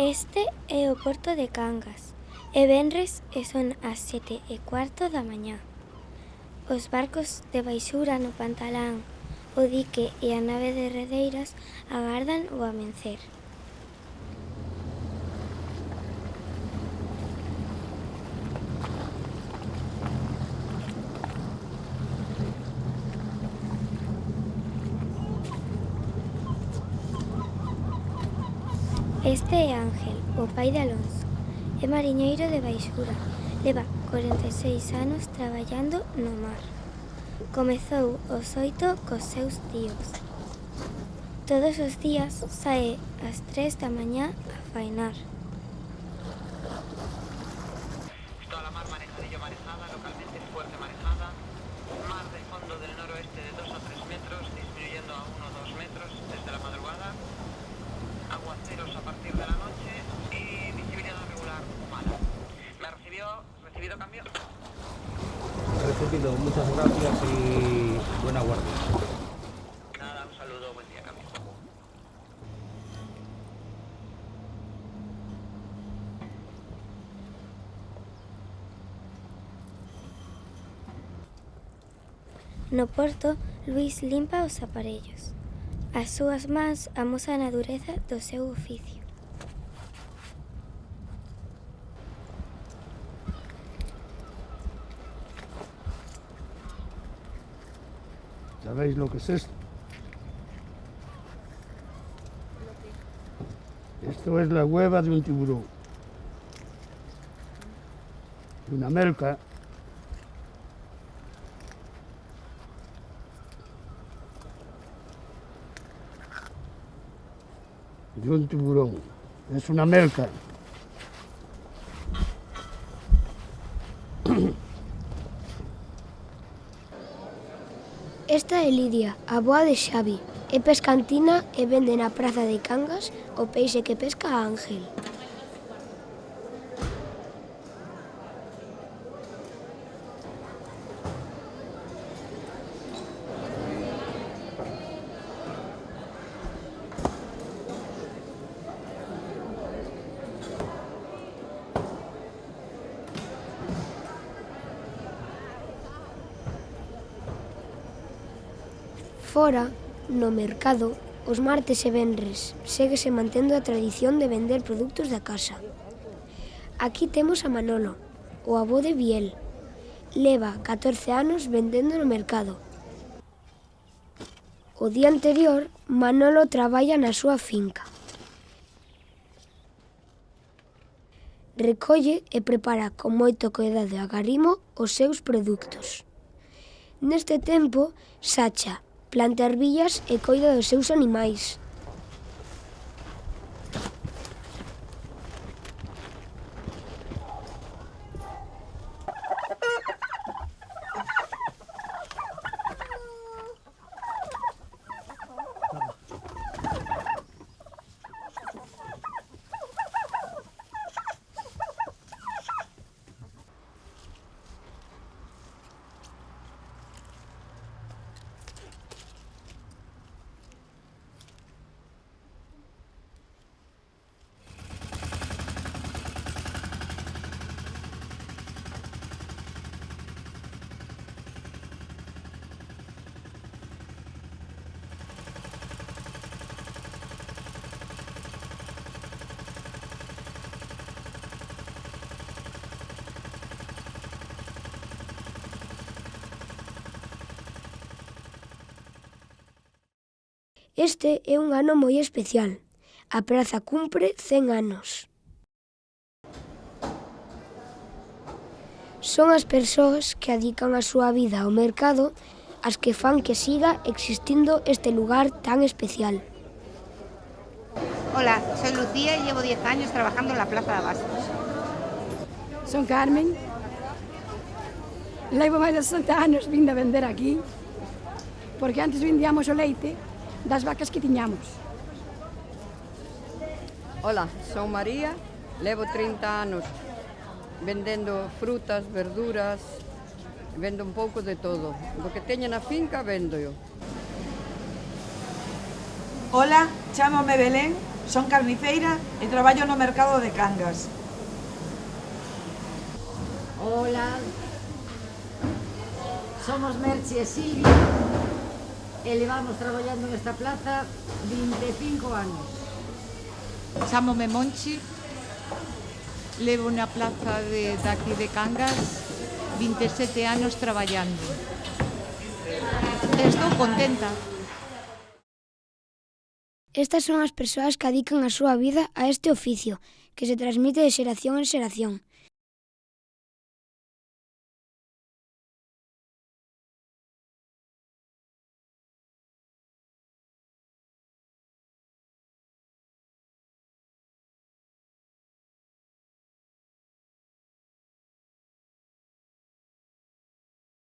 Este é o porto de Cangas. É venres e son as 7:15 da mañá. Os barcos de baixura no Pantalán, o dique e a nave de Redeiras agardan o amencer. Este é Ángel, o pai de Alonso. É mariñeiro de baixura. Leva 46 anos traballando no mar. Comezou os 8 cos seus tíos. Todos os días sae ás 3 da mañá a faenar. Toda la mar manejadillo marejada, localmente fuerte marejada. Mar de fondo del noroeste de 2 a 3 metros, disminuyendo a 1 o 2 metros desde la madrugada. Aguaceros a partir de la noche y visibilidad regular o mala. ¿Me ha recibido cambio? Recibido, muchas gracias y buena guardia. Nada, un saludo, buen día, cambio. No porto, Luís limpa os aparellos. As súas mans amosan a dureza do seu oficio. ¿Sabéis lo que es esto? Esto es la hueva de un tiburón. Una melca. De un tiburón. Es una melca. Esta é Lidia, a avoa de Xavi. É pescantina e vende na praza de Cangas o peixe que pesca a Ángel. Fora, no mercado, os martes e venres, séguese mantendo a tradición de vender produtos da casa. Aquí temos a Manolo, o avó de Biel. Leva 14 anos vendendo no mercado. O día anterior, Manolo traballa na súa finca. Recolle e prepara con moito cuidado e agarimo os seus produtos. Neste tempo, Sacha planta ervillas e coida dos seus animais. Este é un ano moi especial. A praza cumpre 100 anos. Son as persoas que adican a súa vida ao mercado as que fan que siga existindo este lugar tan especial. Hola, soy Lucía y llevo 10 años trabajando en la Plaza de Abastos. Son Carmen. Levo máis de 60 anos vindo a vender aquí, porque antes vendíamos o leite das vacas que tiñamos. Hola, son María, levo 30 anos vendendo frutas, verduras, vendo un pouco de todo. Do que teña na finca, vendo yo. Hola, chámome Belén, Son carniceira e traballo no mercado de Cangas. Hola, somos Merchi e Silvia e levamos traballando nesta plaza 25 anos. Chámome Monchi, levo na plaza de aquí de Cangas 27 anos traballando. Estou contenta. Estas son as persoas que adican a súa vida a este oficio, que se transmite de xeración en xeración.